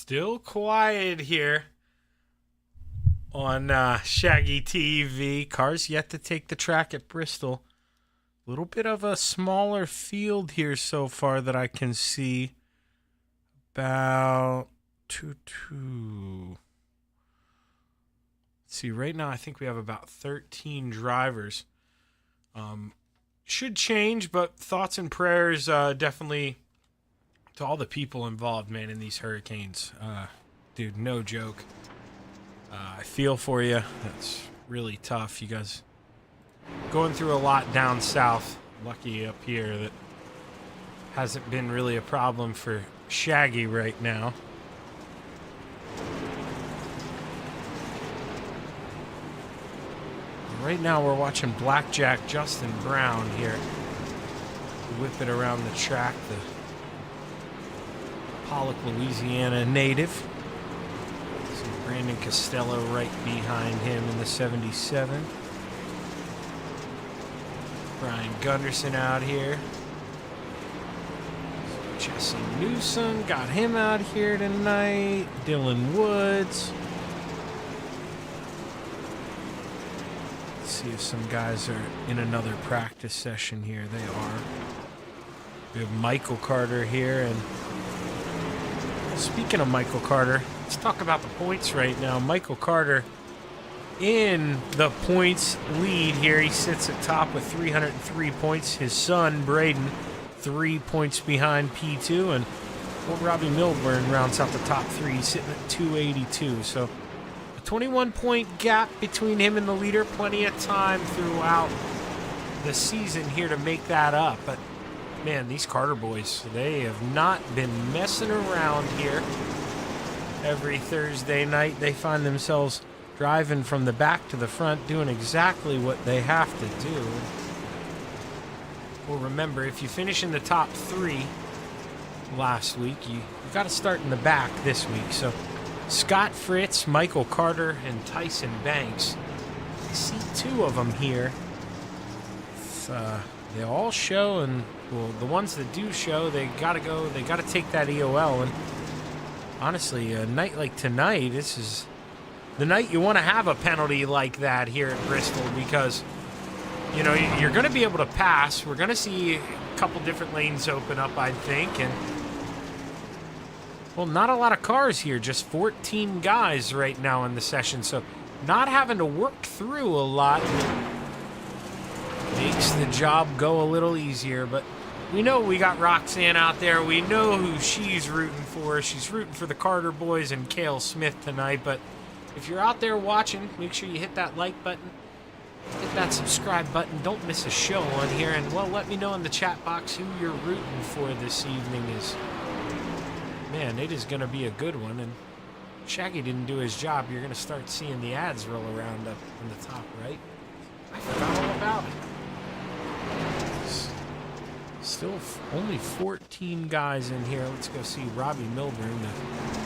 Still quiet here on Shaggy TV. Cars yet to take the track at Bristol. A little bit of a smaller field here so far that I can see. About two. Let's see, right now I think we have about 13 drivers. Should change, but thoughts and prayers definitely to all the people involved, man, in these hurricanes. Dude, no joke. I feel for you. That's really tough. You guys going through a lot down south. Lucky up here that hasn't been really a problem for Shaggy right now. Right now we're watching Blackjack Justin Brown here whip it around the track. The Pollock, Louisiana native. See Brandon Costello right behind him in the 77. Brian Gunderson out here. Jesse Newsom, got him out here tonight. Dylan Woods. Let's see if some guys are in another practice session here. They are. We have Michael Carter here. And speaking of Michael Carter, let's talk about the points right now. Michael Carter in the points lead here. He sits at top with 303 points. His son, Braden, 3 points behind P2, and Robbie Milburn rounds out the top three. He's sitting at 282. So a 21-point gap between him and the leader. Plenty of time throughout the season here to make that up. But man, these Carter boys, they have not been messing around here. Every Thursday night they find themselves driving from the back to the front, doing exactly what they have to do. Well, remember, if you finish in the top three last week, you got to start in the back this week. So Scott Fritz, Michael Carter, and Tyson Banks. I see two of them here. They all show, and well, the ones that do show, they got to go. They got to take that EOL. And honestly, a night like tonight, this is the night you want to have a penalty like that here at Bristol, because you know, you're going to be able to pass. We're going to see a couple different lanes open up, I think. And, well, not a lot of cars here. Just 14 guys right now in the session. So not having to work through a lot makes the job go a little easier. But we know we got Roxanne out there. We know who she's rooting for. She's rooting for the Carter boys and Cale Smith tonight. But if you're out there watching, make sure you hit that like button. Hit that subscribe button. Don't miss a show on here. And, well, let me know in the chat box who you're rooting for this evening. Man, it is going to be a good one. And Shaggy didn't do his job. You're going to start seeing the ads roll around up in the top right. I forgot all about it. Still only 14 guys in here. Let's go see Robbie Milburn, the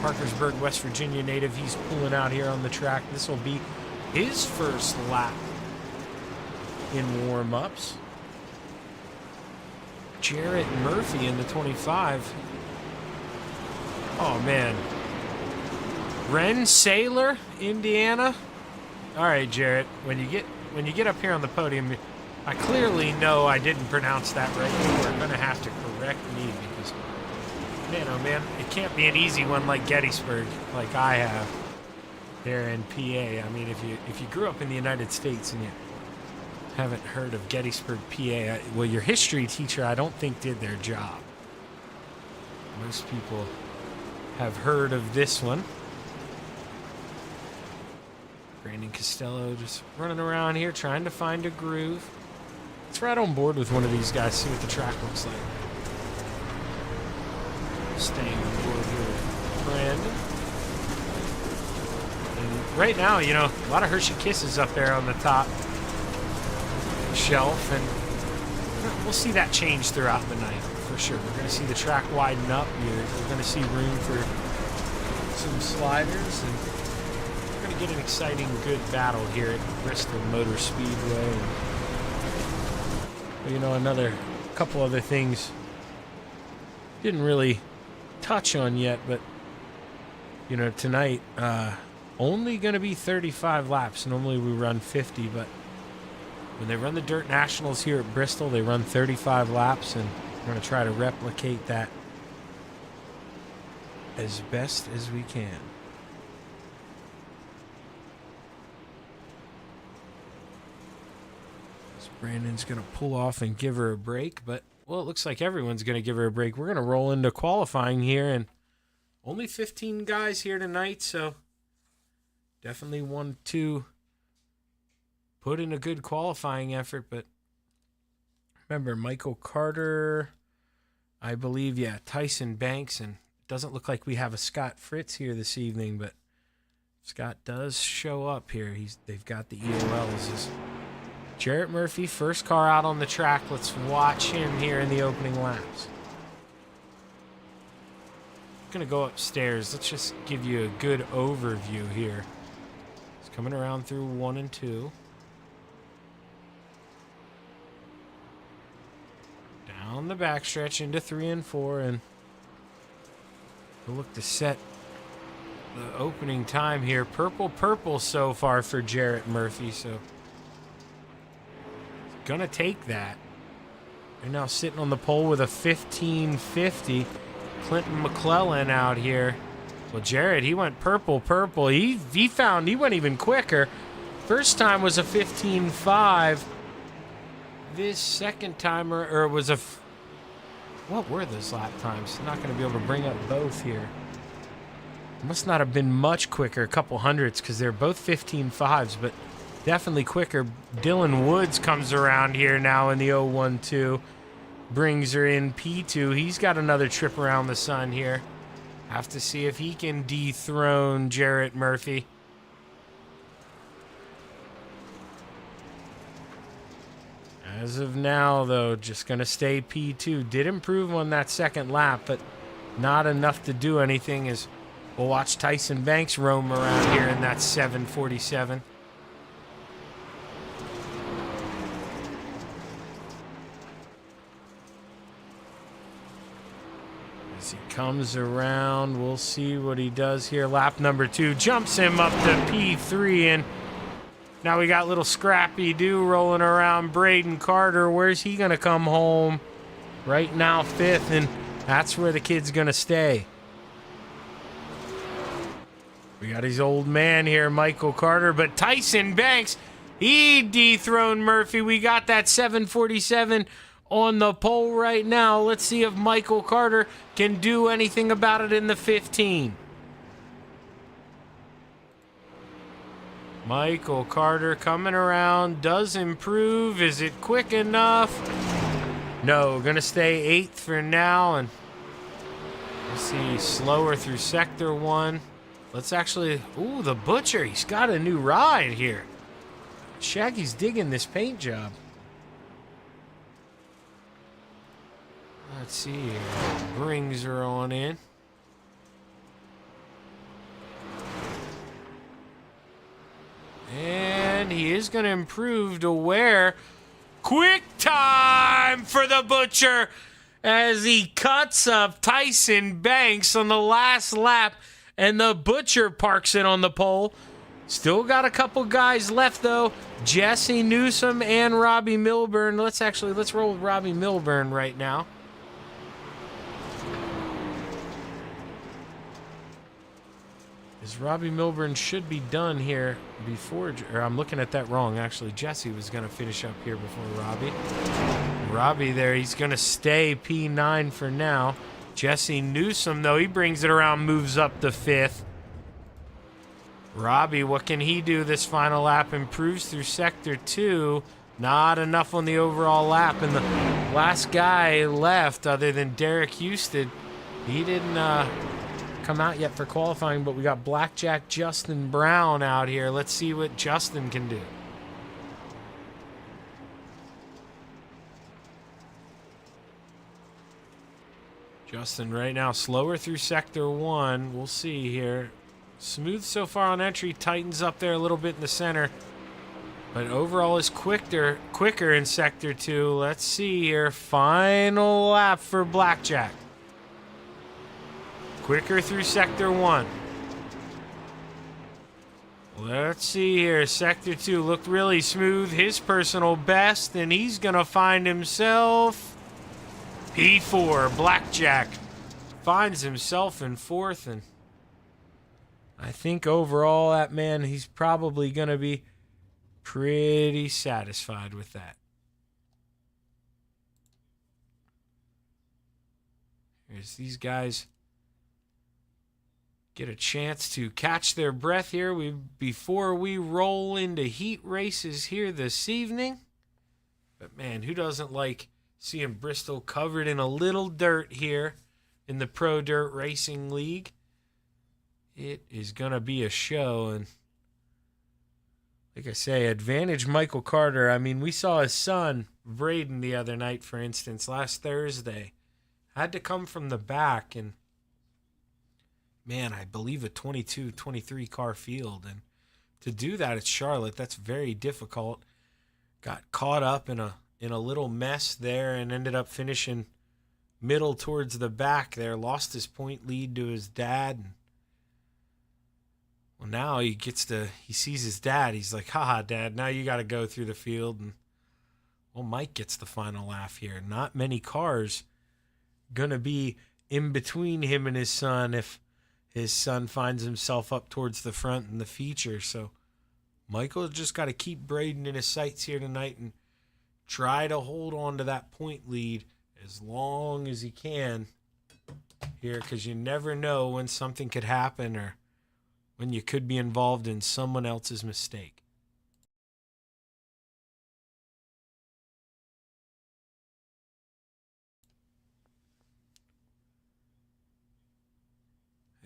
Parkersburg, West Virginia native. He's pulling out here on the track. This will be his first lap in warm-ups. Jarrett Murphy in the 25. Oh, man. Ren Saylor, Indiana. All right, Jarrett, when you get up here on the podium, I clearly know I didn't pronounce that right. You are going to have to correct me, because, man, oh, man, it can't be an easy one like Gettysburg, like I have there in PA. I mean, if you grew up in the United States and you haven't heard of Gettysburg, PA, well, your history teacher, I don't think, did their job. Most people have heard of this one. Brandon Costello just running around here trying to find a groove. Let's ride on board with one of these guys, see what the track looks like. Staying on board here with Brandon. And right now, you know, a lot of Hershey Kisses up there on the top shelf, and we'll see that change throughout the night for sure. We're going to see the track widen up. We're going to see room for some sliders, and we're going to get an exciting, good battle here at Bristol Motor Speedway. And, you know, another couple other things didn't really touch on yet, but you know, tonight, only going to be 35 laps. Normally we run 50, but when they run the Dirt Nationals here at Bristol, they run 35 laps, and we're going to try to replicate that as best as we can. So Brandon's going to pull off and give her a break, but, well, it looks like everyone's going to give her a break. We're going to roll into qualifying here, and only 15 guys here tonight, so definitely want to put in a good qualifying effort. But remember, Michael Carter, I believe, Tyson Banks, and it doesn't look like we have a Scott Fritz here this evening, but Scott does show up here. They've got the EOLs. Jarrett Murphy, first car out on the track. Let's watch him here in the opening laps. I'm going to go upstairs. Let's just give you a good overview here. He's coming around through 1 and 2. Down the backstretch into 3 and 4, and we'll look to set the opening time here. Purple so far for Jarrett Murphy, so he's gonna take that. They're now sitting on the pole with a 15:50. Clinton McClellan out here. Well, Jarrett, he went purple. He went even quicker. First time was a 15:5. This second timer, or it was what were those lap times? I'm not going to be able to bring up both here. Must not have been much quicker, a couple hundreds, because they're both 15:5s, but definitely quicker. Dylan Woods comes around here now in the 012. Brings her in P2. He's got another trip around the sun here. Have to see if he can dethrone Jarrett Murphy. As of now, though, just going to stay P2. Did improve on that second lap, but not enough to do anything, as we'll watch Tyson Banks roam around here in that 747. As he comes around, we'll see what he does here. Lap number 2 jumps him up to P3, and now we got little Scrappy Doo rolling around. Braden Carter, where's he going to come home? Right now, 5th, and that's where the kid's going to stay. We got his old man here, Michael Carter, but Tyson Banks, he dethroned Murphy. We got that 747 on the pole right now. Let's see if Michael Carter can do anything about it in the 15. Michael Carter coming around, does improve. Is it quick enough? No, gonna stay 8th for now, and we'll see slower through sector 1. Let's actually, ooh, the Butcher, he's got a new ride here. Shaggy's digging this paint job. Let's see here. Brings her on in. And he is going to improve to where? Quick time for the Butcher as he cuts up Tyson Banks on the last lap, and the Butcher parks it on the pole. Still got a couple guys left, though. Jesse Newsom and Robbie Milburn. Let's roll with Robbie Milburn right now. As Robbie Milburn should be done here before, or I'm looking at that wrong, actually. Jesse was going to finish up here before Robbie. Robbie there, he's going to stay P9 for now. Jesse Newsom, though, he brings it around, moves up to 5th. Robbie, what can he do this final lap? Improves through sector 2. Not enough on the overall lap. And the last guy left, other than Derek Houston, he didn't come out yet for qualifying, but we got Blackjack Justin Brown out here. Let's see what Justin can do. Justin right now slower through sector 1. We'll see here. Smooth so far on entry, tightens up there a little bit in the center, but overall is quicker in sector 2. Let's see here. Final lap for Blackjack. Quicker through sector 1. Let's see here. Sector 2 looked really smooth. His personal best, and he's going to find himself P4. Blackjack finds himself in 4th, and I think overall that man, he's probably going to be pretty satisfied with that. Here's these guys get a chance to catch their breath here before we roll into heat races here this evening. But man, who doesn't like seeing Bristol covered in a little dirt here in the Pro Dirt Racing League? It is going to be a show, and like I say, advantage Michael Carter. I mean, we saw his son, Braden, the other night, for instance, last Thursday. Had to come from the back, and man, I believe a 22, 23 car field. And to do that at Charlotte, that's very difficult. Got caught up in a little mess there and ended up finishing middle towards the back there. Lost his point lead to his dad. And well, now he sees his dad. He's like, haha, Dad, now you got to go through the field. And well, Mike gets the final laugh here. Not many cars going to be in between him and his son if his son finds himself up towards the front in the feature. So Michael just got to keep Braden in his sights here tonight and try to hold on to that point lead as long as he can here, because you never know when something could happen or when you could be involved in someone else's mistake.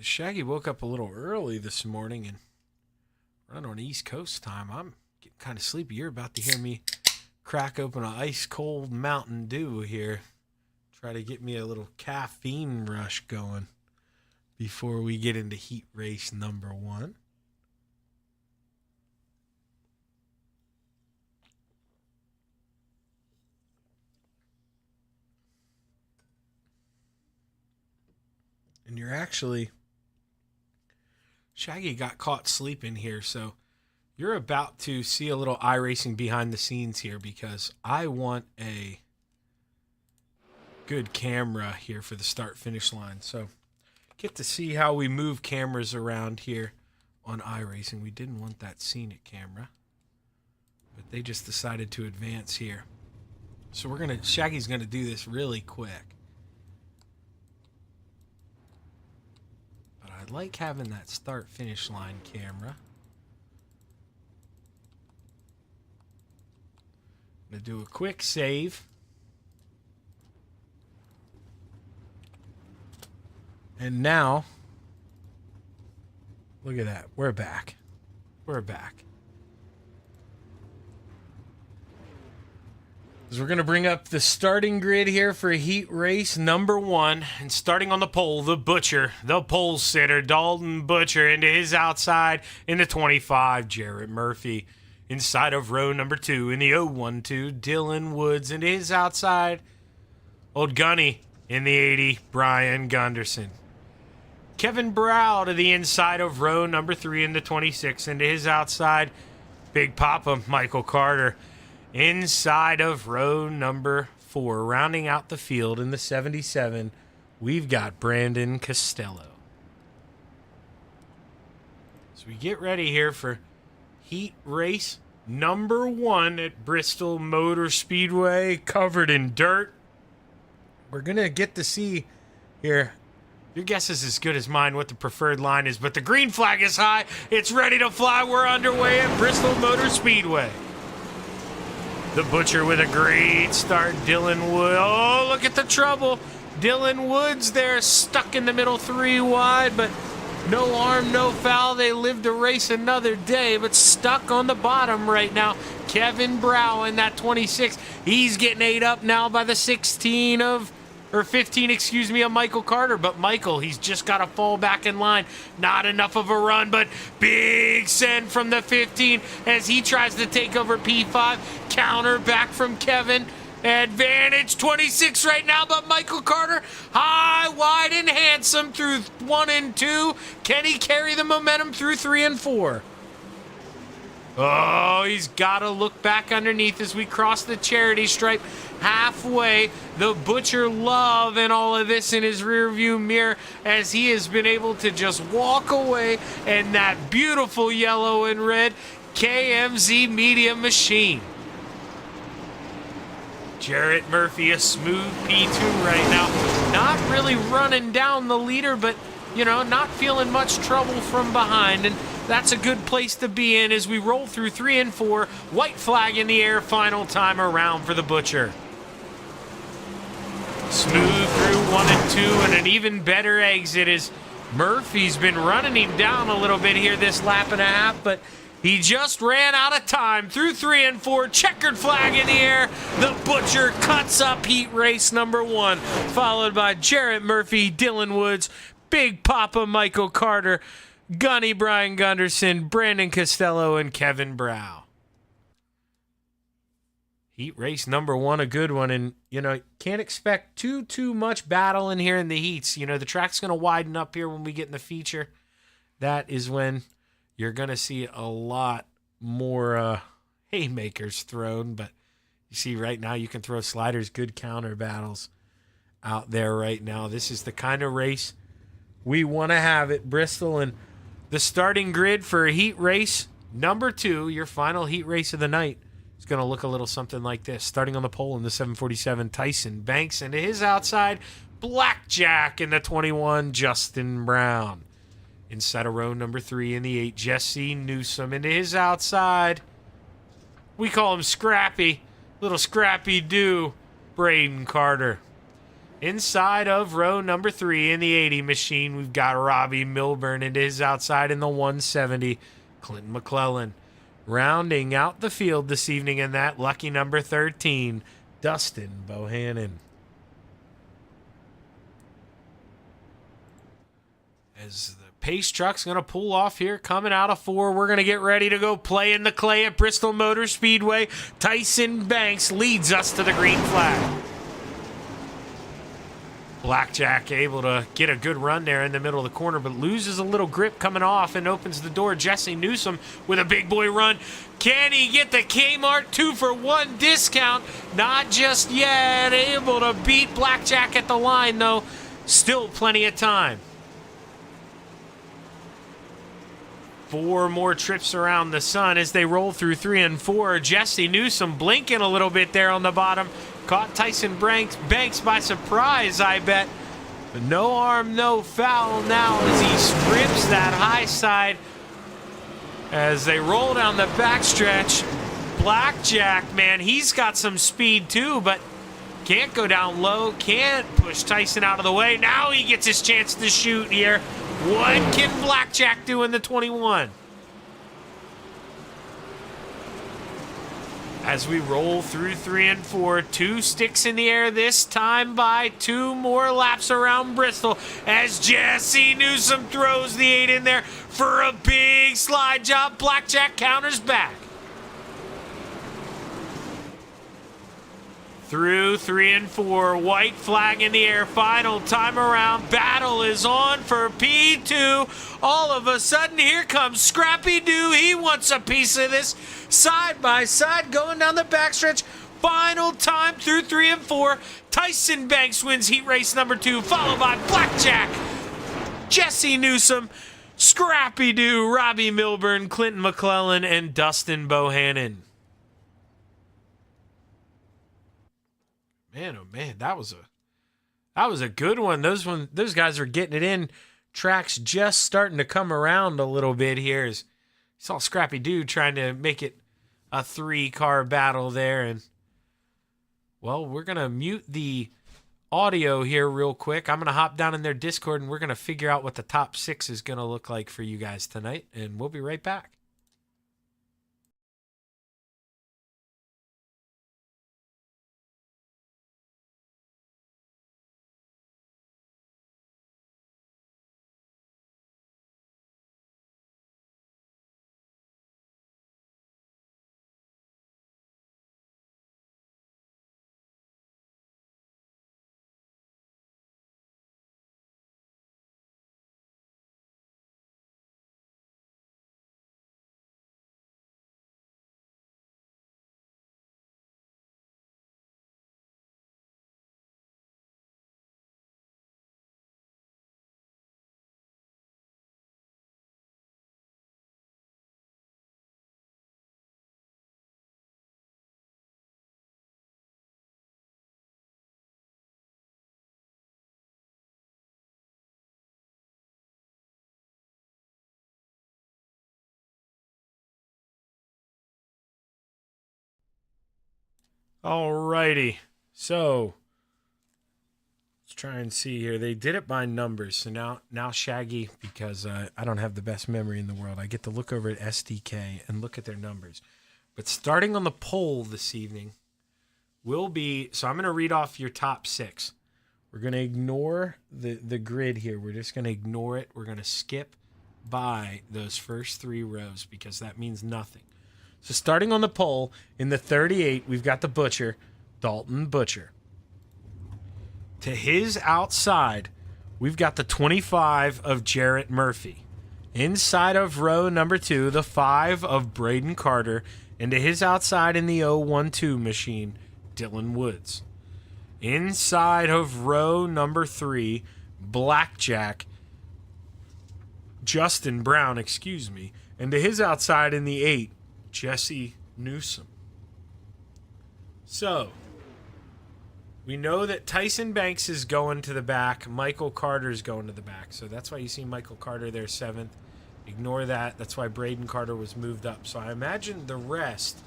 Shaggy woke up a little early this morning and run on East Coast time. I'm getting kind of sleepy. You're about to hear me crack open an ice cold Mountain Dew here. Try to get me a little caffeine rush going before we get into heat race number 1. And you're actually... Shaggy got caught sleeping here, so you're about to see a little iRacing behind the scenes here, because I want a good camera here for the start-finish line. So get to see how we move cameras around here on iRacing. We didn't want that scenic camera, but they just decided to advance here. So Shaggy's gonna do this really quick. I like having that start-finish line camera. I'm going to do a quick save. And now, look at that. We're back. We're back. So we're going to bring up the starting grid here for heat race number 1. And starting on the pole, the Butcher, the pole sitter, Dalton Butcher, into his outside in the 25, Jarrett Murphy. Inside of row number 2 in the 012, Dylan Woods, into his outside, Old Gunny in the 80, Brian Gunderson. Kevin Brow to the inside of row number 3 in the 26, into his outside, Big Papa Michael Carter. Inside of row number 4, rounding out the field in the 77, we've got Brandon Costello. So we get ready here for heat race number 1 at Bristol Motor Speedway, covered in dirt. We're going to get to see here, your guess is as good as mine what the preferred line is, but the green flag is high. It's ready to fly. We're underway at Bristol Motor Speedway. The Butcher with a great start. Dylan Woods. Oh, look at the trouble. Dylan Woods there, stuck in the middle, 3 wide, but no harm, no foul. They live to race another day, but stuck on the bottom right now. Kevin Brow in that 26. He's getting ate up now by the 15, of Michael Carter. But Michael, he's just got to fall back in line. Not enough of a run, but big send from the 15 as he tries to take over P5. Counter back from Kevin. Advantage 26 right now, but Michael Carter high, wide, and handsome through 1 and 2. Can he carry the momentum through 3 and 4? Oh, he's got to look back underneath as we cross the charity stripe halfway. The Butcher Love and all of this in his rearview mirror as he has been able to just walk away. And that beautiful yellow and red KMZ Media Machine. Jarrett Murphy, a smooth P2 right now. Not really running down the leader, but, you know, not feeling much trouble from behind. And that's a good place to be in as we roll through 3 and 4. White flag in the air, final time around for the Butcher. Smooth through 1 and 2, and an even better exit as Murphy's been running him down a little bit here this lap and a half, but he just ran out of time through 3 and 4. Checkered flag in the air. The Butcher cuts up heat race number 1, followed by Jarrett Murphy, Dylan Woods, Big Papa Michael Carter, Gunny Brian Gunderson, Brandon Costello, and Kevin Brow. Heat race number 1, a good one. And, you know, can't expect too much battle in here in the heats. You know, the track's going to widen up here when we get in the feature. That is when you're going to see a lot more haymakers thrown. But you see right now you can throw sliders, good counter battles out there right now. This is the kind of race we want to have at Bristol. And the starting grid for heat race number 2, your final heat race of the night, is going to look a little something like this. Starting on the pole in the 747, Tyson Banks, and to his outside, Blackjack in the 21, Justin Brown. Inside of row number 3 in the 8, Jesse Newsom. Into his outside, we call him Scrappy, little Scrappy Doo, Braden Carter. Inside of row number 3 in the 80 machine, we've got Robbie Milburn. Into his outside in the 170, Clinton McClellan. Rounding out the field this evening in that lucky number 13, Dustin Bohannon. As the pace truck's going to pull off here, coming out of 4, we're going to get ready to go play in the clay at Bristol Motor Speedway. Tyson Banks leads us to the green flag. Blackjack able to get a good run there in the middle of the corner, but loses a little grip coming off and opens the door. Jesse Newsom with a big boy run. Can he get the Kmart 2-for-1 discount? Not just yet. Able to beat Blackjack at the line, though. Still plenty of time. 4 more trips around the sun as they roll through 3 and 4. Jesse Newsom blinking a little bit there on the bottom. Caught Tyson Banks by surprise, I bet. But no harm, no foul now as he strips that high side. As they roll down the backstretch, Blackjack, man, he's got some speed too, but can't go down low, can't push Tyson out of the way. Now he gets his chance to shoot here. What can Blackjack do in the 21? As we roll through 3 and 4, 2 sticks in the air this time by 2 more laps around Bristol as Jesse Newsom throws the 8 in there for a big slide job. Blackjack counters back. Through 3 and 4, white flag in the air, final time around. Battle is on for P2. All of a sudden, here comes Scrappy Doo. He wants a piece of this. Side by side, going down the backstretch. Final time through 3 and 4. Tyson Banks wins heat race number 2, followed by Blackjack, Jesse Newsom, Scrappy Doo, Robbie Milburn, Clinton McClellan, and Dustin Bohannon. Man, oh man, that was a good one. Those guys are getting it in. Track's just starting to come around a little bit here. As saw Scrappy Doo trying to make it a 3-car battle there, and well, we're gonna mute the audio here real quick. I'm gonna hop down in their Discord and we're gonna figure out what the top 6 is gonna look like for you guys tonight, and we'll be right back. Alrighty. So let's try and see here. They did it by numbers. So now Shaggy, because I don't have the best memory in the world, I get to look over at SDK and look at their numbers. But starting on the poll this evening will be, so I'm going to read off your top 6. We're going to ignore the grid here. We're just going to ignore it. We're going to skip by those first 3 rows because that means nothing. So starting on the poll, in the 38, we've got the Butcher, Dalton Butcher. To his outside, we've got the 25 of Jarrett Murphy. Inside of row number 2, the 5 of Braden Carter. And to his outside in the 012 machine, Dylan Woods. Inside of row number 3, Blackjack, Justin Brown, and to his outside in the 8, Jesse Newsom. So, we know that Tyson Banks is going to the back. Michael Carter is going to the back. So that's why you see Michael Carter there 7th. Ignore that. That's why Braden Carter was moved up. So I imagine the rest.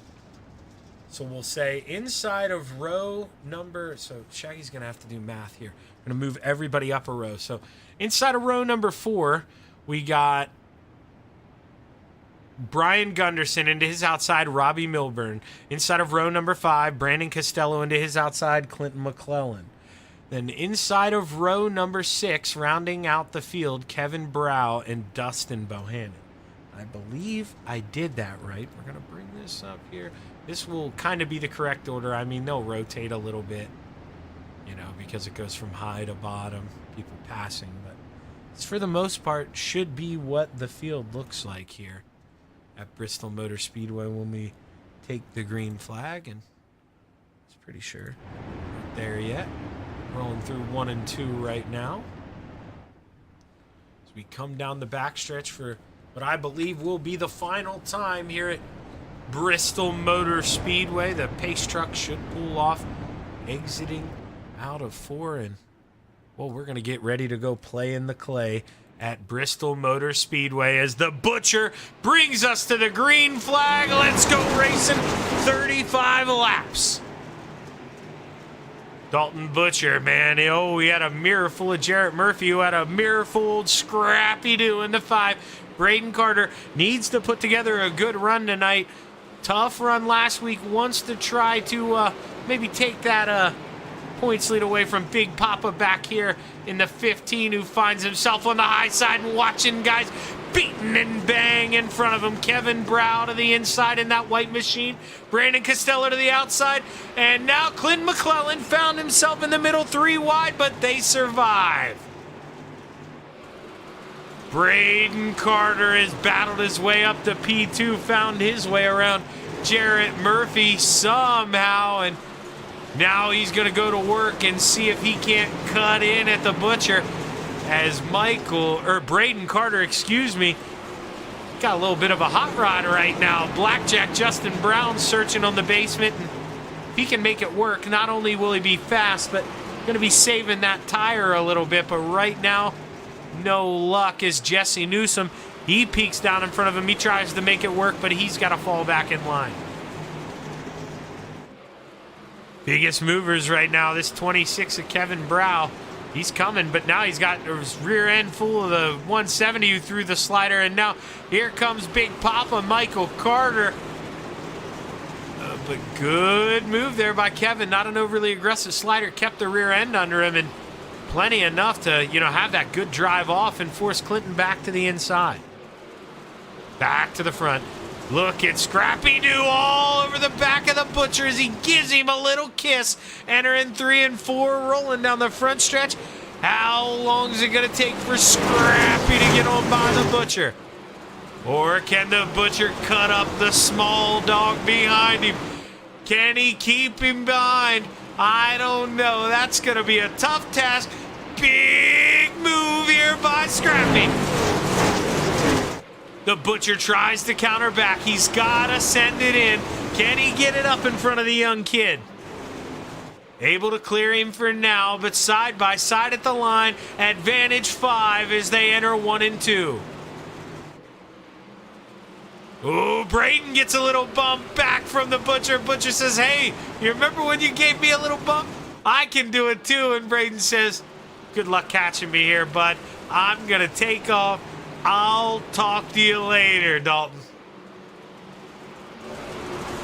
So we'll say inside of row number... So Shaggy's going to have to do math here. I'm going to move everybody up a row. So inside of row number 4, we got Brian Gunderson. Into his outside, Robbie Milburn. Inside of row number 5, Brandon Costello. Into his outside, Clinton McClellan. Then inside of row number 6, rounding out the field, Kevin Brow and Dustin Bohannon. I believe I did that right. We're going to bring this up here. This will kind of be the correct order. I mean, they'll rotate a little bit, because it goes from high to bottom, people passing. But it's, for the most part, should be what the field looks like here at Bristol Motor Speedway when we take the green flag. And it's pretty sure not there yet. Rolling through 1 and 2 right now. As we come down the backstretch for what I believe will be the final time here at Bristol Motor Speedway. The pace truck should pull off, exiting out of 4. And, well, we're going to get ready to go play in the clay at Bristol Motor Speedway as the Butcher brings us to the green flag. Let's go racing 35 laps. Dalton Butcher, man. We had a mirror full of Jarrett Murphy, who had a mirror full of Scrappy-Doo in the 5. Braden Carter needs to put together a good run tonight. Tough run last week. Wants to try to maybe take that points lead away from Big Papa back here in the 15, who finds himself on the high side and watching guys beating and bang in front of him. Kevin Brow to the inside in that white machine. Brandon Costello to the outside. And now Clint McClellan found himself in the middle, 3 wide, but they survive. Braden Carter has battled his way up to P2, found his way around Jarrett Murphy somehow, and now he's going to go to work and see if he can't cut in at the Butcher as Braden Carter, got a little bit of a hot rod right now. Blackjack Justin Brown searching on the basement, and if he can make it work, not only will he be fast, but going to be saving that tire a little bit. But right now, no luck as Jesse Newsom, he peeks down in front of him. He tries to make it work, but he's got to fall back in line. Biggest movers right now, this 26 of Kevin Brow. He's coming, but now he's got his rear end full of the 170 who threw the slider, and now here comes Big Papa Michael Carter. But good move there by Kevin. Not an overly aggressive slider, kept the rear end under him, and plenty enough to, have that good drive off and force Clinton back to the inside. Back to the front. Look at Scrappy-Doo all over the back of the Butcher as he gives him a little kiss. Entering 3 and 4, rolling down the front stretch. How long is it going to take for Scrappy to get on by the Butcher? Or can the Butcher cut up the small dog behind him? Can he keep him behind? I don't know. That's going to be a tough task. Big move here by Scrappy. The Butcher tries to counter back. He's got to send it in. Can he get it up in front of the young kid? Able to clear him for now, but side by side at the line. Advantage 5 as they enter 1 and 2. Ooh, Braden gets a little bump back from the Butcher. Butcher says, hey, you remember when you gave me a little bump? I can do it too. And Braden says, good luck catching me here, bud. I'm going to take off. I'll talk to you later, Dalton.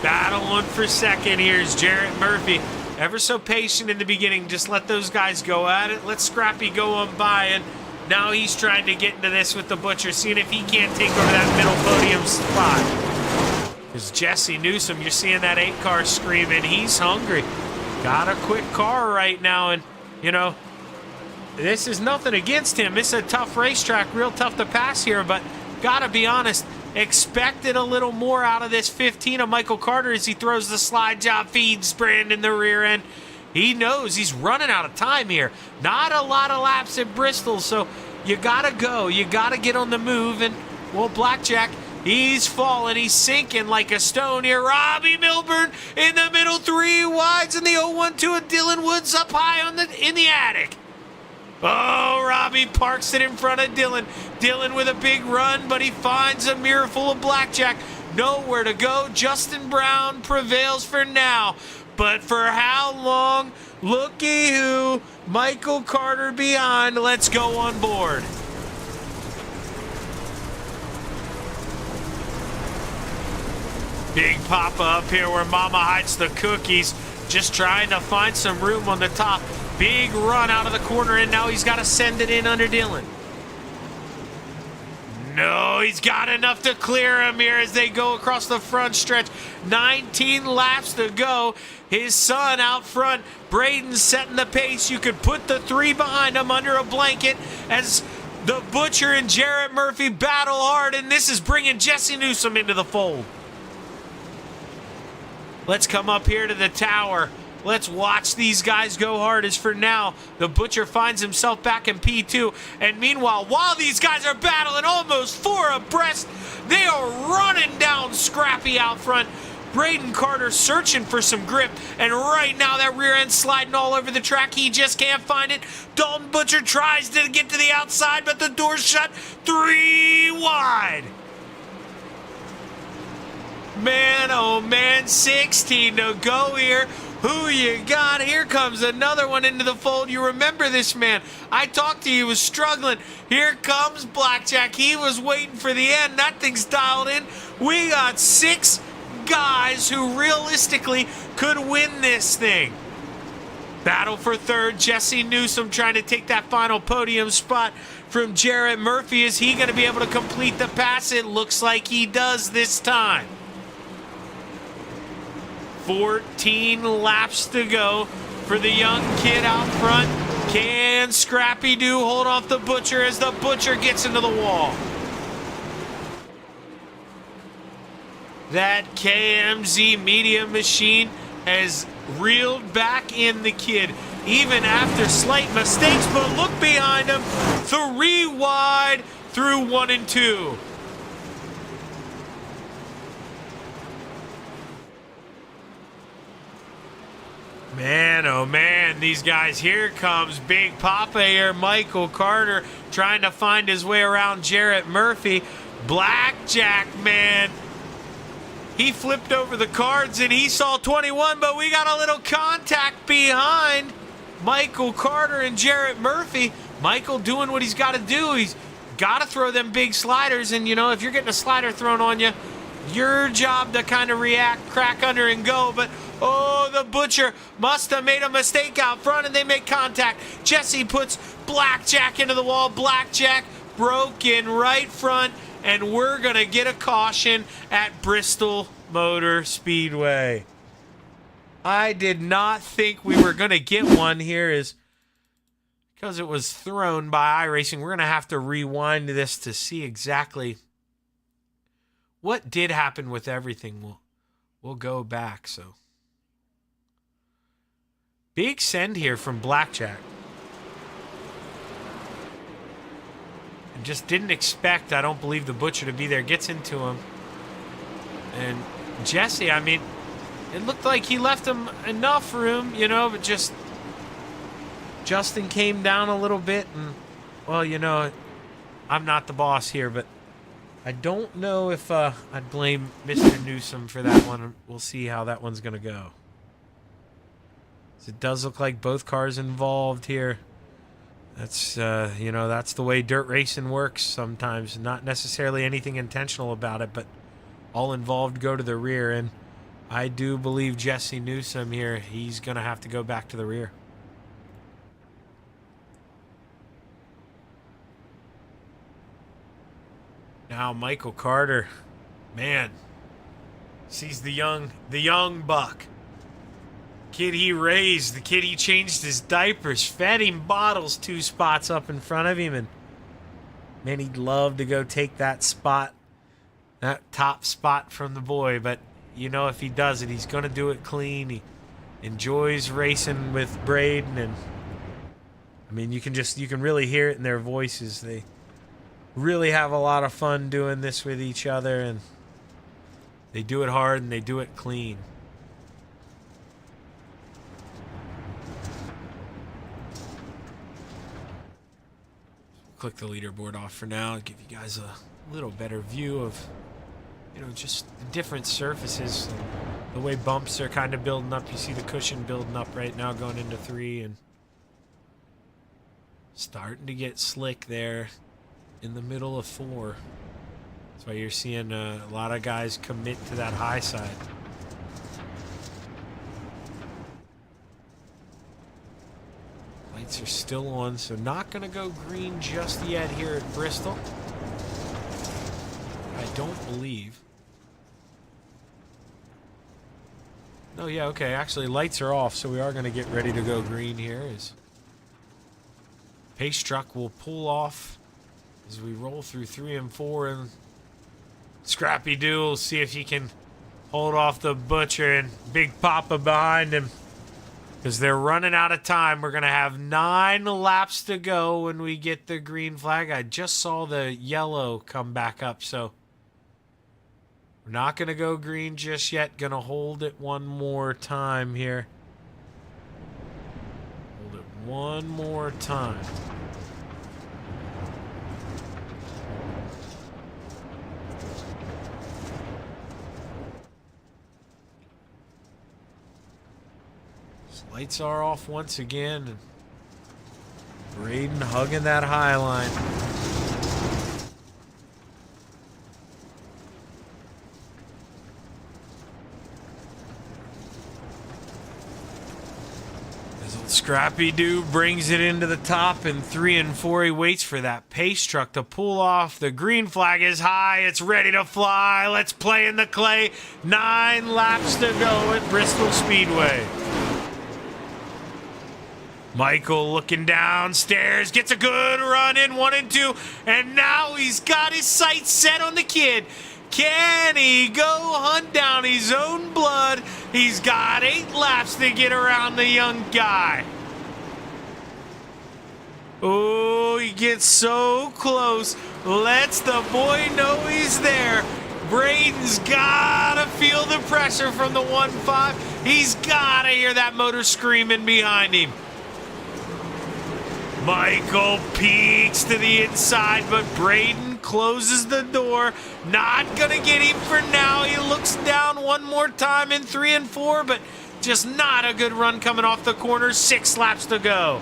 Battling for second. Here's Jarrett Murphy. Ever so patient in the beginning. Just let those guys go at it. Let Scrappy go on by. And now he's trying to get into this with the Butcher, seeing if he can't take over that middle podium spot. Because Jesse Newsom, you're seeing that 8 car screaming. He's hungry. Got a quick car right now. And, you know, this is nothing against him. It's a tough racetrack, real tough to pass here. But got to be honest, expected a little more out of this 15 of Michael Carter as he throws the slide job, feeds Brandon the rear end. He knows he's running out of time here. Not a lot of laps at Bristol, so you got to go. You got to get on the move. And, well, Blackjack, he's falling. He's sinking like a stone here. Robbie Milburn in the middle, 3 wides, and the 0-1-2 of Dylan Woods up high in the attic. Oh, Robbie parks it in front of Dylan. Dylan with a big run, but he finds a mirror full of Blackjack. Nowhere to go. Justin Brown prevails for now. But for how long? Looky who. Michael Carter behind. Let's go on board. Big Papa up here where Mama hides the cookies. Just trying to find some room on the top. Big run out of the corner, and now he's got to send it in under Dylan. No, he's got enough to clear him here as they go across the front stretch. 19 laps to go. His son out front. Braden setting the pace. You could put the 3 behind him under a blanket as the Butcher and Jarrett Murphy battle hard, and this is bringing Jesse Newsom into the fold. Let's come up here to the tower. Let's watch these guys go hard, as for now, the Butcher finds himself back in P2. And meanwhile, while these guys are battling almost 4 abreast, they are running down Scrappy out front. Braden Carter searching for some grip. And right now, that rear end sliding all over the track. He just can't find it. Dalton Butcher tries to get to the outside, but the door's shut. 3 wide. Man, oh man, 16 to go here. Who you got? Here comes another one into the fold. You remember this man. I talked to you. He was struggling. Here comes Blackjack. He was waiting for the end. That thing's dialed in. We got 6 guys who realistically could win this thing. Battle for third. Jesse Newsom trying to take that final podium spot from Jarrett Murphy. Is he going to be able to complete the pass? It looks like he does this time. 14 laps to go for the young kid out front. Can Scrappy Doo hold off the Butcher as the Butcher gets into the wall? That KMZ media machine has reeled back in the kid, even after slight mistakes, but look behind him. 3 wide through 1 and 2. Man, oh man, these guys. Here comes Big Papa here. Michael Carter trying to find his way around Jarrett Murphy. Blackjack, man. He flipped over the cards and he saw 21, but we got a little contact behind Michael Carter and Jarrett Murphy. Michael doing what he's got to do. He's got to throw them big sliders, and you know, if you're getting a slider thrown on you, your job to kind of react, crack under and go. But oh, the Butcher must have made a mistake out front, and they make contact. Jesse puts Blackjack into the wall. Blackjack broken right front, and we're going to get a caution at Bristol Motor Speedway. I did not think we were going to get one here, is because it was thrown by Iracing. We're going to have to rewind this to see exactly what did happen with everything. We'll go back. So big send here from Blackjack. And just didn't expect, I don't believe, the Butcher to be there. Gets into him. And Jesse, I mean, it looked like he left him enough room, you know, but just Justin came down a little bit. And, well, you know, I'm not the boss here, but I don't know if I'd blame Mr. Newsom for that one. We'll see how that one's going to go. It does look like both cars involved here. That's, you know, that's the way dirt racing works sometimes. Not necessarily anything intentional about it, but all involved go to the rear. And I do believe Jesse Newsom here, he's going to have to go back to the rear. Now Michael Carter, man, sees the young buck. Kid he raised, the kid he changed his diapers, fed him bottles 2 spots up in front of him, and man, he'd love to go take that spot, that top spot from the boy, but you know, if he does it, he's gonna do it clean. He enjoys racing with Braden, and I mean, you can really hear it in their voices. They really have a lot of fun doing this with each other, and they do it hard and they do it clean. Click the leaderboard off for now, give you guys a little better view of, you know, just the different surfaces, the way bumps are kind of building up. You see the cushion building up right now going into 3, and starting to get slick there in the middle of 4. That's why you're seeing a lot of guys commit to that high side. Lights are still on, so not going to go green just yet here at Bristol. I don't believe. No, yeah, okay. Actually, lights are off, so we are going to get ready to go green here. As pace truck will pull off as we roll through 3 and 4, and Scrappy Doo will see if he can hold off the Butcher and Big Papa behind him, because they're running out of time. We're going to have 9 laps to go when we get the green flag. I just saw the yellow come back up, so we're not going to go green just yet. Going to hold it one more time here. Hold it one more time. Lights are off once again, and Braden hugging that high line. As old Scrappy Doo brings it into the top in 3 and 4, he waits for that pace truck to pull off. The green flag is high, it's ready to fly. Let's play in the clay. 9 laps to go at Bristol Speedway. Michael looking downstairs, gets a good run in 1 and 2, and now he's got his sights set on the kid. Can he go hunt down his own blood? He's got 8 laps to get around the young guy. Oh, he gets so close. Lets the boy know he's there. Braden's gotta feel the pressure from the 1-5. He's gotta hear that motor screaming behind him. Michael peeks to the inside, but Braden closes the door. Not gonna get him for now. He looks down one more time in 3 and 4, but just not a good run coming off the corner. 6 laps to go.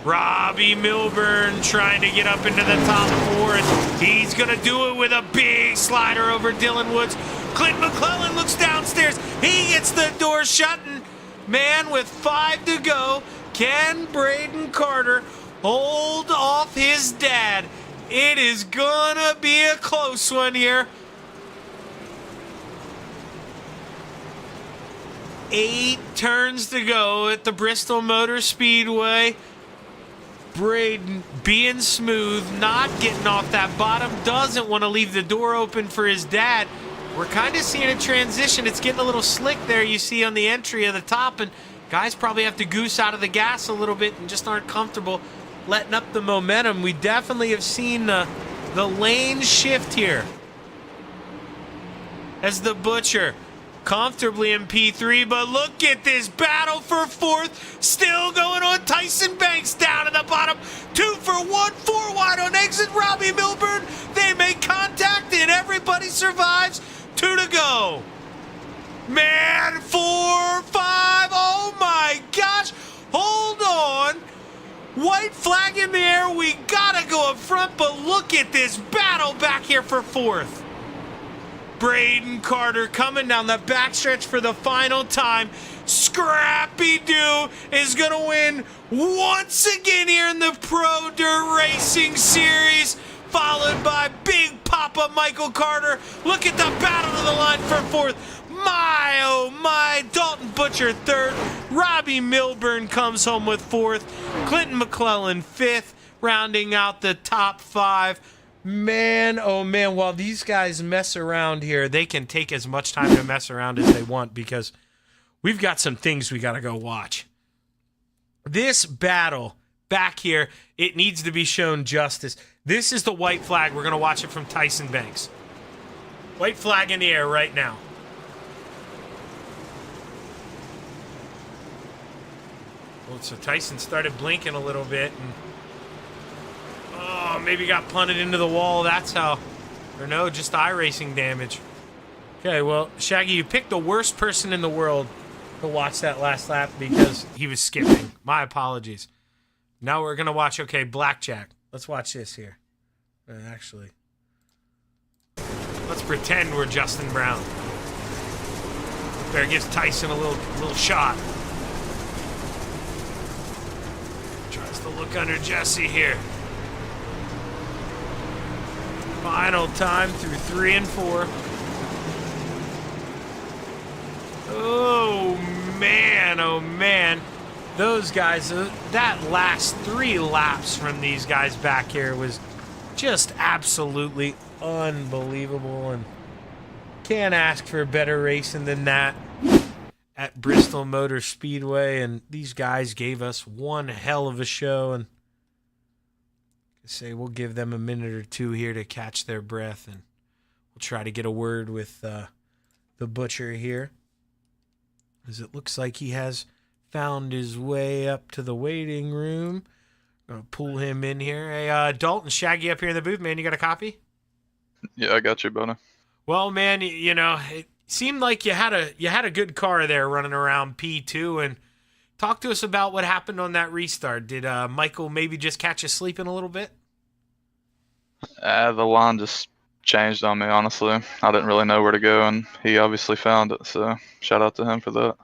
Robbie Milburn trying to get up into the top 4, and he's gonna do it with a big slider over Dylan Woods. Clint McClellan looks downstairs. He gets the door shut, and man, with 5 to go, can Braden Carter hold off his dad? It is gonna be a close one here. 8 turns to go at the Bristol Motor Speedway. Braden being smooth, not getting off that bottom, doesn't want to leave the door open for his dad. We're kind of seeing a transition. It's getting a little slick there, you see on the entry of the top, and guys probably have to goose out of the gas a little bit and just aren't comfortable letting up the momentum. We definitely have seen the lane shift here as the Butcher comfortably in P3, but look at this battle for 4th still going on. Tyson Banks down at the bottom, 2 for 1, 4 wide on exit. Robbie Milburn, they make contact. survives. 2 to go. Man, 4, 5. Oh, my gosh. Hold on. White flag in the air. We got to go up front, but look at this battle back here for 4th. Braden Carter coming down the backstretch for the final time. Scrappy Doo is going to win once again here in the Pro Dirt Racing Series, followed by Big Papa Michael Carter. Look at the battle of the line for 4th. My, oh my, Dalton Butcher 3rd. Robbie Milburn comes home with 4th. Clinton McClellan 5th, rounding out the top 5. Man, oh man, while these guys mess around here, they can take as much time to mess around as they want because we've got some things we got to go watch. This battle back here, it needs to be shown justice. This is the white flag. We're going to watch it from Tyson Banks. White flag in the air right now. Well, so Tyson started blinking a little bit and maybe got punted into the wall. That's how. Or no, just Iracing damage. Okay, well, Shaggy, you picked the worst person in the world to watch that last lap because he was skipping. My apologies. Now we're going to watch, okay, Blackjack. Let's watch this here. Actually, let's pretend we're Justin Brown. Bear gives Tyson a little shot. Tries to look under Jesse here. Final time through 3 and 4. Oh, man. Those guys, that last 3 laps from these guys back here was just absolutely unbelievable. And can't ask for better racing than that at Bristol Motor Speedway. And these guys gave us one hell of a show. And say we'll give them a minute or two here to catch their breath, and we'll try to get a word with the Butcher here, as it looks like he has found his way up to the waiting room. Gonna pull him in here. Hey, Dalton, Shaggy up here in the booth, man. You got a copy? Yeah, I got you, buddy. Well, man, you know, it seemed like you had a good car there running around P2, and talk to us about what happened on that restart. Did Michael maybe just catch you sleeping a little bit? The line just changed on me, honestly. I didn't really know where to go, and he obviously found it, so shout out to him for that.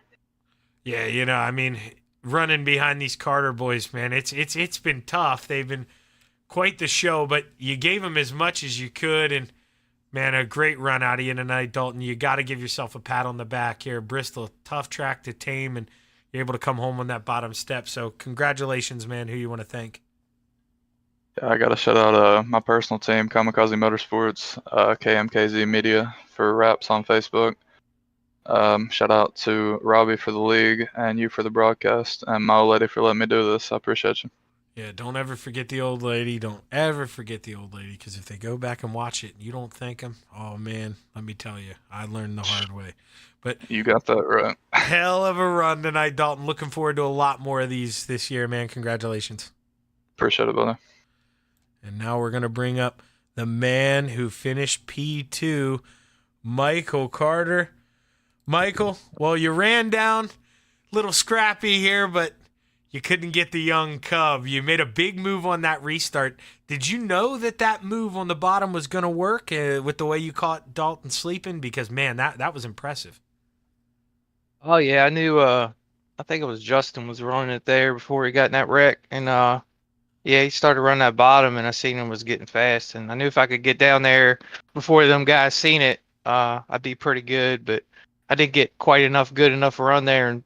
Yeah, you know, I mean, running behind these Carter boys, man, it's been tough. They've been quite the show, but you gave them as much as you could, and, man, a great run out of you tonight, Dalton. You got to give yourself a pat on the back here. Bristol, tough track to tame, and you're able to come home on that bottom step, so congratulations, man. Who you want to thank? Yeah, I got to shout out my personal team, Kamikaze Motorsports, KMKZ Media for Raps on Facebook. Shout out to Robbie for the league and you for the broadcast, and my old lady for letting me do this. I appreciate you. Yeah, don't ever forget the old lady. Don't ever forget the old lady, because if they go back and watch it and you don't thank them, oh, man, let me tell you, I learned the hard way. But you got that right. Hell of a run tonight, Dalton. Looking forward to a lot more of these this year, man. Congratulations. Appreciate it, brother. And now we're going to bring up the man who finished P2, Michael Carter. Michael, well, you ran down, a little scrappy here, but you couldn't get the young cub. You made a big move on that restart. Did you know that move on the bottom was going to work with the way you caught Dalton sleeping? Because, man, that was impressive. Oh, yeah, I knew, I think it was Justin was running it there before he got in that wreck. And, yeah, he started running that bottom, and I seen him was getting fast. And I knew if I could get down there before them guys seen it, I'd be pretty good. But I didn't get quite good enough run there in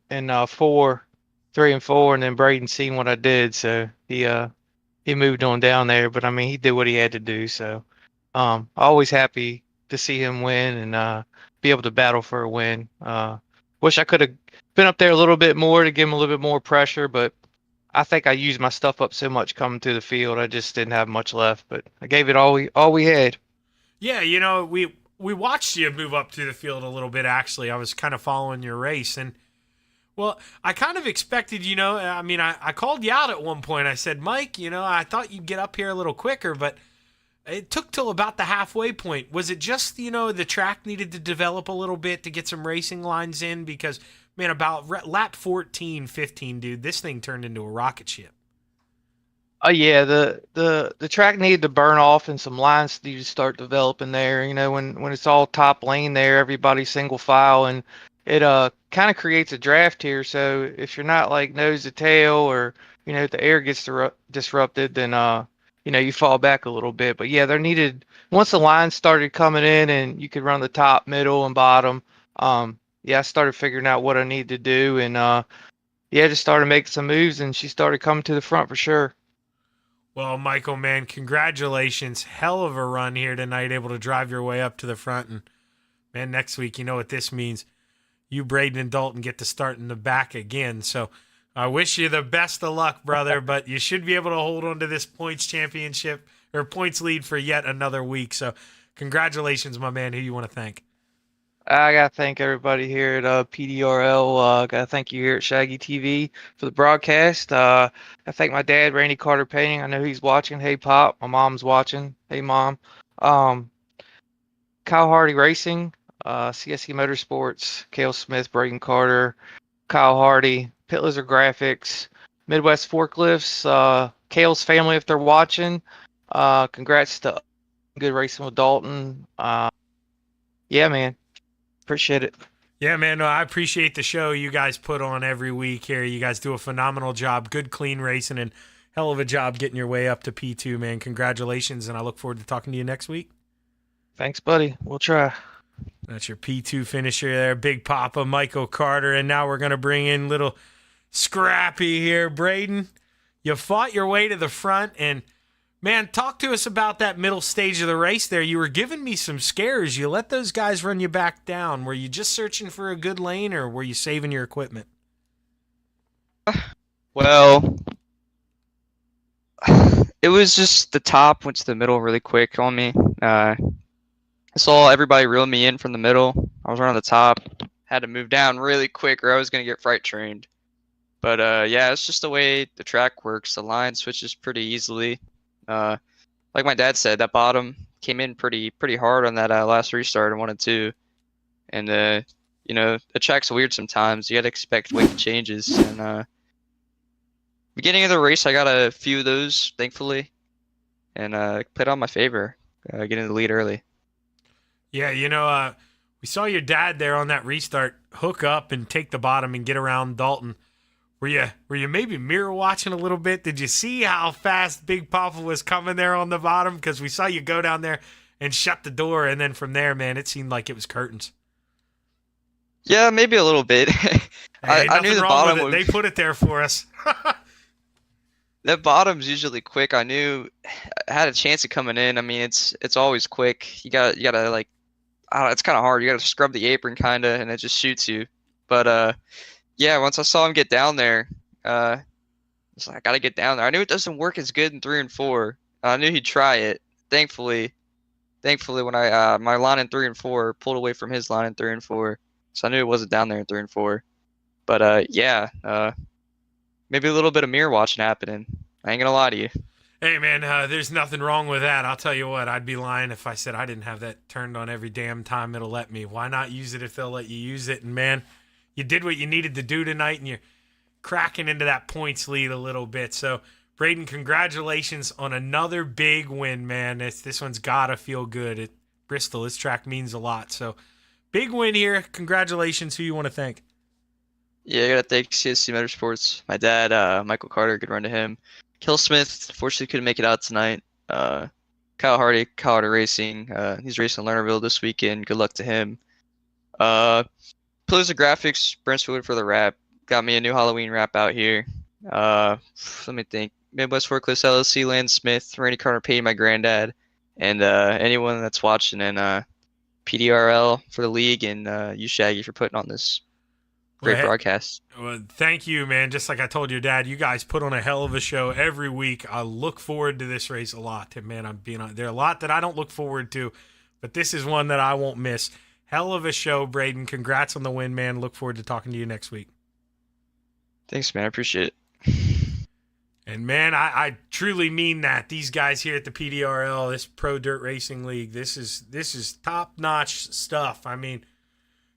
3 and 4, and then Braden seen what I did, so he moved on down there. But I mean, he did what he had to do. So always happy to see him win and be able to battle for a win. Wish I could have been up there a little bit more to give him a little bit more pressure, but I think I used my stuff up so much coming through the field, I just didn't have much left. But I gave it all we had. Yeah, you know, we watched you move up to the field a little bit, actually. I was kind of following your race, and, well, I kind of expected, you know, I mean, I called you out at one point. I said, Mike, you know, I thought you'd get up here a little quicker, but, It took till about the halfway point. Was it just, the track needed to develop a little bit to get some racing lines in? Because, man, about lap 14, 15, dude, this thing turned into a rocket ship. Oh yeah, the track needed to burn off and some lines needed to start developing there. When it's all top lane there, everybody's single file, and it kind of creates a draft here. So if you're not like nose to tail, or the air gets disrupted, then you fall back a little bit. But yeah, there needed, once the lines started coming in and you could run the top, middle, and bottom. Yeah, I started figuring out what I needed to do, and yeah, just started making some moves, and she started coming to the front for sure. Well, Michael, man, congratulations. Hell of a run here tonight, able to drive your way up to the front. And, man, next week, you know what this means. You, Braden, and Dalton get to start in the back again. So I wish you the best of luck, brother, but you should be able to hold on to this points championship or points lead for yet another week. So congratulations, my man. Who you want to thank? I gotta thank everybody here at PDRL. Gotta thank you here at Shaggy TV for the broadcast. I thank my dad, Randy Carter Painting. I know he's watching. Hey, Pop. My mom's watching. Hey, Mom. Um, Kyle Hardy Racing, CSE Motorsports, Kale Smith, Braden Carter, Kyle Hardy, Pit Lizard Graphics, Midwest Forklifts, Kale's family if they're watching. Congrats to Good Racing with Dalton. Yeah, man. Appreciate it. Yeah, man, no, I appreciate the show you guys put on every week here. You guys do a phenomenal job. Good, clean racing, and hell of a job getting your way up to P2, man. Congratulations, and I look forward to talking to you next week. Thanks, buddy. We'll try. That's your P2 finisher there, Big Papa Michael Carter. And now we're going to bring in little Scrappy here. Braden, you fought your way to the front, and man, talk to us about that middle stage of the race there. You were giving me some scares. You let those guys run you back down. Were you just searching for a good lane, or were you saving your equipment? Well, it was just the top went to the middle really quick on me. I saw everybody reel me in from the middle. I was running the top. Had to move down really quick or I was going to get fright trained. But yeah, it's just the way the track works. The line switches pretty easily. Like my dad said, that bottom came in pretty hard on that last restart in 1 and 2. And the track's weird sometimes. You got to expect wicked changes. And beginning of the race, I got a few of those, thankfully, and played on my favor, getting the lead early. Yeah, we saw your dad there on that restart hook up and take the bottom and get around Dalton. Were you maybe mirror watching a little bit? Did you see how fast Big Papa was coming there on the bottom? Because we saw you go down there and shut the door, and then from there, man, it seemed like it was curtains. Yeah, maybe a little bit. Hey, I knew the bottom would... They put it there for us. That bottom's usually quick. I knew I had a chance of coming in. I mean, it's always quick. You gotta like, I don't know, it's kind of hard. You gotta scrub the apron kind of, and it just shoots you. But yeah, once I saw him get down there, I was like, I gotta get down there. I knew it doesn't work as good in 3 and 4. I knew he'd try it. Thankfully, when I my line in 3 and 4 pulled away from his line in 3 and 4, so I knew it wasn't down there in 3 and 4. But yeah, maybe a little bit of mirror watching happening. I ain't gonna lie to you. Hey, man, there's nothing wrong with that. I'll tell you what, I'd be lying if I said I didn't have that turned on every damn time it'll let me. Why not use it if they'll let you use it? And, man, you did what you needed to do tonight, and you're cracking into that points lead a little bit. So, Braden, congratulations on another big win, man. This one's got to feel good. At Bristol, this track means a lot. So, big win here. Congratulations. Who you want to thank? Yeah, I gotta thank CSC Motorsports. My dad, Michael Carter, good run to him. Kill Smith, fortunately couldn't make it out tonight. Kyle Hardy Racing. He's racing Lernerville this weekend. Good luck to him. Pillars of Graphics, Brentwood for the wrap. Got me a new Halloween wrap out here. Let me think. Midwest Forklifts LLC, Lance Smith, Randy Carter Payne, my granddad, and anyone that's watching, and PDRL for the league, and you Shaggy for putting on this great broadcast. Well, thank you, man. Just like I told your dad, you guys put on a hell of a show every week. I look forward to this race a lot. And man, there are a lot that I don't look forward to, but this is one that I won't miss. Hell of a show, Braden. Congrats on the win, man. Look forward to talking to you next week. Thanks, man. I appreciate it. And man, I truly mean that. These guys here at the PDRL, this Pro Dirt Racing League, this is top-notch stuff. I mean,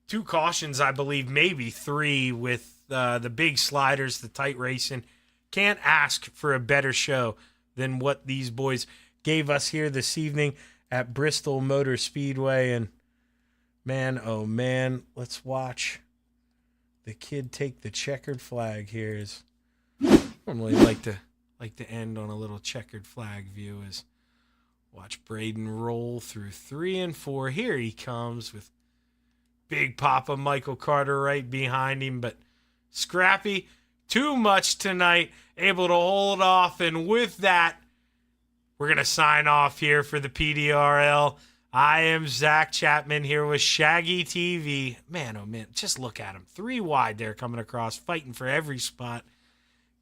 2 cautions, I believe, maybe 3 with the big sliders, the tight racing. Can't ask for a better show than what these boys gave us here this evening at Bristol Motor Speedway. And man, oh man, let's watch the kid take the checkered flag here. Is normally like to end on a little checkered flag view. Is watch Braden roll through 3 and 4. Here he comes with Big Papa Michael Carter right behind him, but Scrappy, too much tonight, able to hold off. And with that, we're going to sign off here for the PDRL. I am Zach Chapman here with Shaggy TV. Man, oh man, just look at him. 3 wide there coming across, fighting for every spot.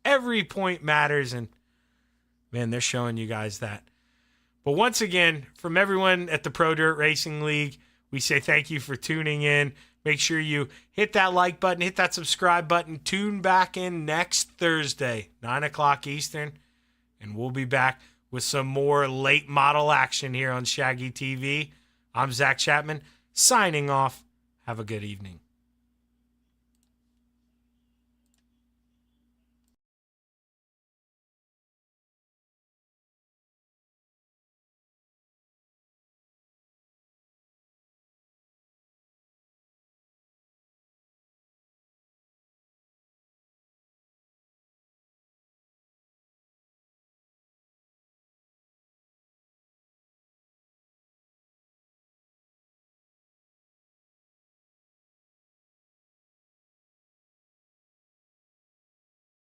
Every point matters, and man, they're showing you guys that. But once again, from everyone at the Pro Dirt Racing League, we say thank you for tuning in. Make sure you hit that like button, hit that subscribe button. Tune back in next Thursday, 9 o'clock Eastern, and we'll be back with some more late model action here on Shaggy TV. I'm Zach Chapman, signing off. Have a good evening.